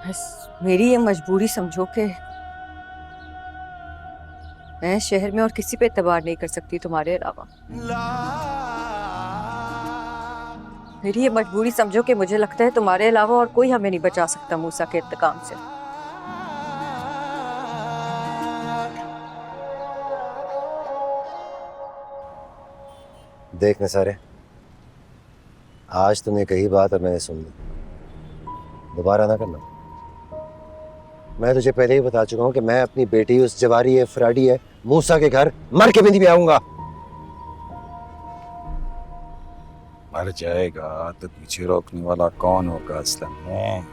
बस मेरी ये मजबूरी समझो कि मैं शहर में और किसी पे एतबार नहीं कर सकती तुम्हारे अलावा। मेरी ये मजबूरी समझो कि मुझे लगता है तुम्हारे अलावा और कोई हमें नहीं बचा सकता मूसा के इंतकाम से। देख न सारे, आज तूने कही बात और मैंने सुन ली, दोबारा ना करना। मैं तुझे पहले ही बता चुका हूं कि मैं अपनी बेटी उस जवारी है फराडी है मूसा के घर मर के भी नहीं आऊंगा। मर जाएगा तो पीछे रोकने वाला कौन होगा असलम में?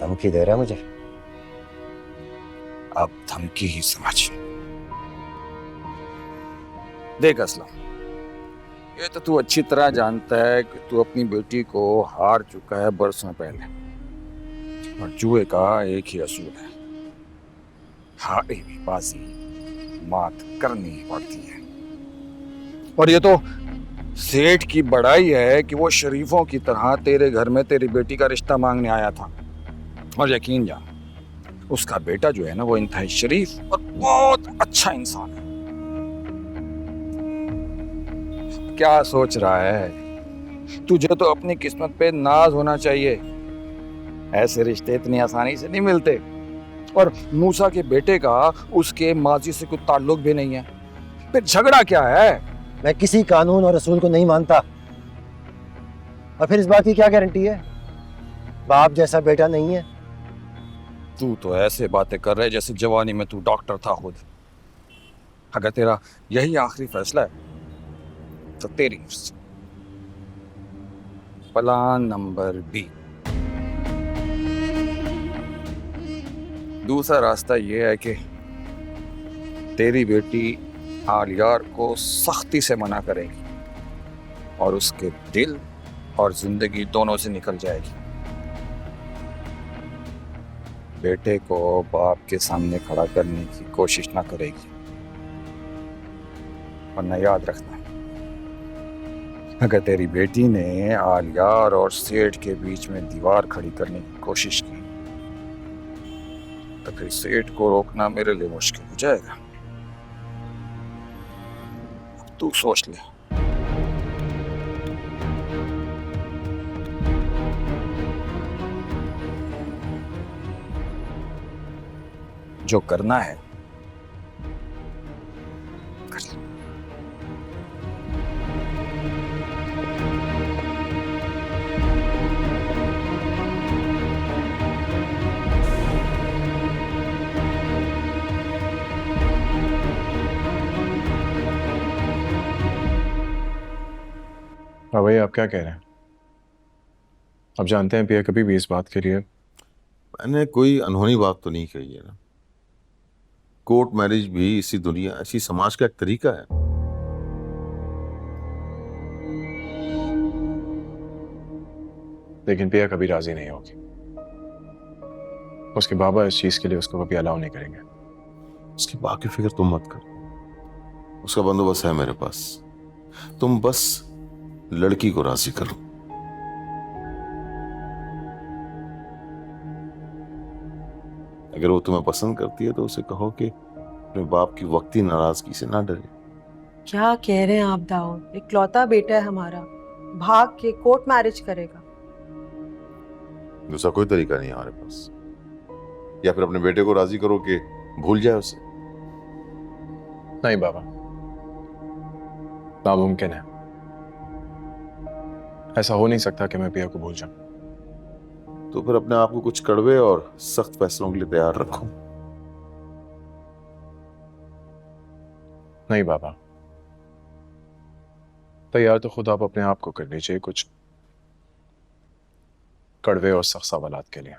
धमकी दे रहा है मुझे? अब धमकी ही समझ। देख असलम, ये तो तू अच्छी तरह जानता है कि तू अपनी बेटी को हार चुका है बरसों पहले, और जुए का एक ही असूल है, हारी भी बाजी मात करनी ही पड़ती है। और ये तो सेठ की बड़ाई है कि वो शरीफों की तरह तेरे घर में तेरी बेटी का रिश्ता मांगने आया था, और यकीन जान उसका बेटा जो है ना वो इंतहाई शरीफ और बहुत अच्छा इंसान है। क्या सोच रहा है? तुझे तो अपनी किस्मत पे नाज होना चाहिए। ऐसे रिश्ते इतनी आसानी से नहीं मिलते, और मूसा के बेटे का उसके माजी से कोई ताल्लुक भी नहीं है, फिर झगड़ा क्या है? मैं किसी कानून और रसूल को नहीं मानता, और फिर इस बात की क्या गारंटी है? बाप जैसा बेटा नहीं है। तू तो ऐसे बातें कर रहे जैसे जवानी में तू डॉक्टर था खुद। अगर तेरा यही आखिरी फैसला है तो तेरी मर्जी। Plan number B. दूसरा रास्ता यह है कि तेरी बेटी आलियार को सख्ती से मना करेगी और उसके दिल और जिंदगी दोनों से निकल जाएगी। बेटे को बाप के सामने खड़ा करने की कोशिश ना करेगी, वरना याद रखना, अगर तेरी बेटी ने आलियार और सेठ के बीच में दीवार खड़ी करने की कोशिश की तो फिर सेठ को रोकना मेरे लिए मुश्किल हो जाएगा। अब तू सोच ले। जो करना है कर ले। हाँ भाई, आप क्या कह रहे हैं? आप जानते हैं पिया कभी भी इस बात के लिए मैंने कोई अनहोनी बात तो नहीं कही है ना। कोर्ट मैरिज भी इसी दुनिया इसी समाज का एक तरीका है। लेकिन पिया कभी राजी नहीं होगी। उसके बाबा इस चीज के लिए उसको कभी अलाउ नहीं करेंगे। उसकी बाकी फिक्र तुम मत कर, उसका बंदोबस्त है मेरे पास। तुम बस लड़की को राजी करो। अगर वो तुम्हें पसंद करती है तो उसे कहो कि अपने बाप की वक्ती नाराजगी से ना डरे। क्या कह रहे हैं आप दाऊद? इकलौता बेटा है हमारा, भाग के कोर्ट मैरिज करेगा? दूसरा कोई तरीका नहीं है हमारे पास। या फिर अपने बेटे को राजी करो कि भूल जाए उसे। नहीं बाबा, नामुमकिन है। ऐसा हो नहीं सकता कि मैं पिया को भूल जाऊं। तो फिर अपने आप को कुछ कड़वे और सख्त फैसलों के लिए तैयार रखो। नहीं बाबा, तैयार तो खुद आप अपने आप को करनी चाहिए कुछ कड़वे और सख्त सवालात के लिए।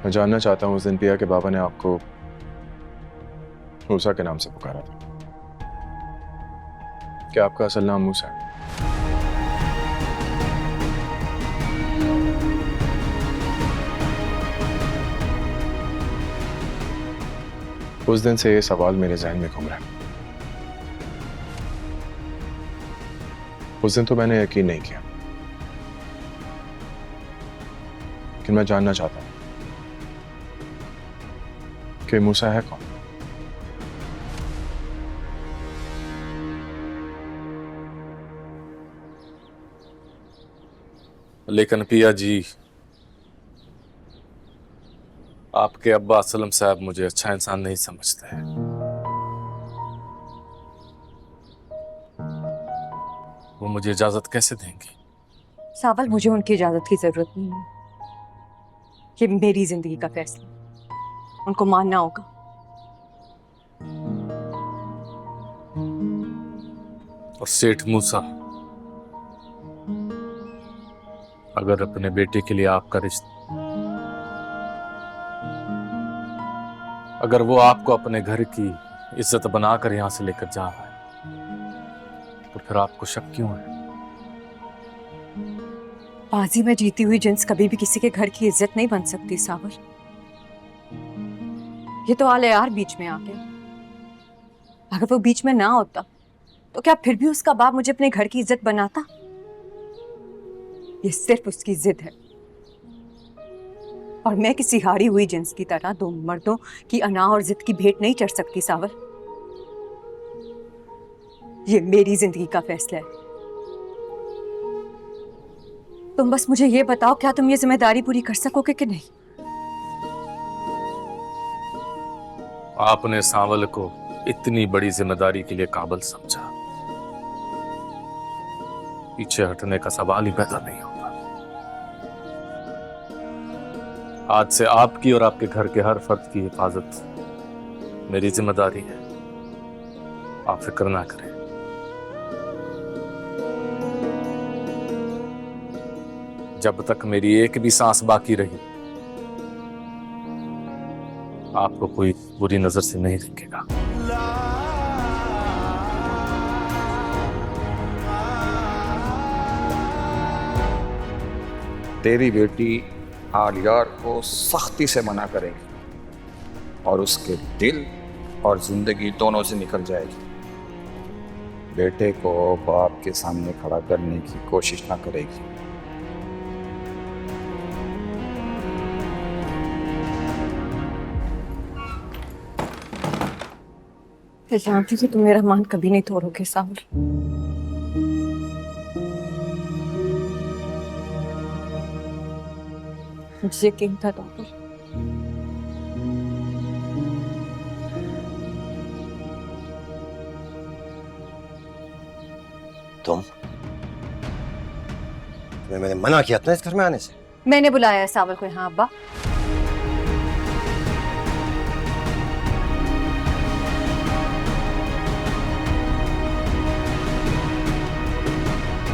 मैं जानना चाहता हूं, उस दिन पिया के बाबा ने आपको मूसा के नाम से पुकारा था। क्या आपका असल नाम मूसा है? उस दिन से ये सवाल मेरे जहन में घूम रहा है। उस दिन तो मैंने यकीन नहीं किया, लेकिन मैं जानना चाहता हूं कि मूसा है कौन। लेकिन पिया जी, आपके अब्बा असलम साहब मुझे अच्छा इंसान नहीं समझते हैं। वो मुझे इजाजत कैसे देंगे? सावल, मुझे उनकी इजाजत की जरूरत नहीं है। ये मेरी जिंदगी का फैसला, उनको मानना होगा। और सेठ मूसा, अगर अपने बेटे के लिए आपका रिश्ता, अगर वो आपको अपने घर की इज्जत बनाकर यहां से लेकर जा रहा है, तो फिर आपको शक क्यों है? बाजी में जीती हुई जिन्स कभी भी किसी के घर की इज्जत नहीं बन सकती सावर। ये तो आले यार बीच में आ गया। अगर वो बीच में ना होता तो क्या फिर भी उसका बाप मुझे अपने घर की इज्जत बनाता? ये सिर्फ उसकी जिद है, और मैं किसी हारी हुई जिन्स की तरह दो मर्दों की अना और जिद की भेंट नहीं चढ़ सकती सावर। ये मेरी जिंदगी का फैसला है। तुम बस मुझे ये बताओ, क्या तुम ये जिम्मेदारी पूरी कर सकोगे कि नहीं? आपने सांवल को इतनी बड़ी जिम्मेदारी के लिए काबिल समझा, पीछे हटने का सवाल ही पैदा नहीं होगा। आज से आपकी और आपके घर के हर फर्द की हिफाजत मेरी जिम्मेदारी है। आप फिक्र ना करें। जब तक मेरी एक भी सांस बाकी रही, आपको कोई बुरी नजर से नहीं देखेगा। तेरी बेटी आलियार को सख्ती से मना करेगी और उसके दिल और जिंदगी दोनों से निकल जाएगी। बेटे को बाप के सामने खड़ा करने की कोशिश ना करेगी। मैं जानती थी तुम मेरा मान कभी नहीं तोड़ोगे सावर। मुझे यकीन था तुम पर। तुम्हें मैंने मना किया था ना इस घर में आने से। मैंने बुलाया है सावर को यहाँ अब्बा।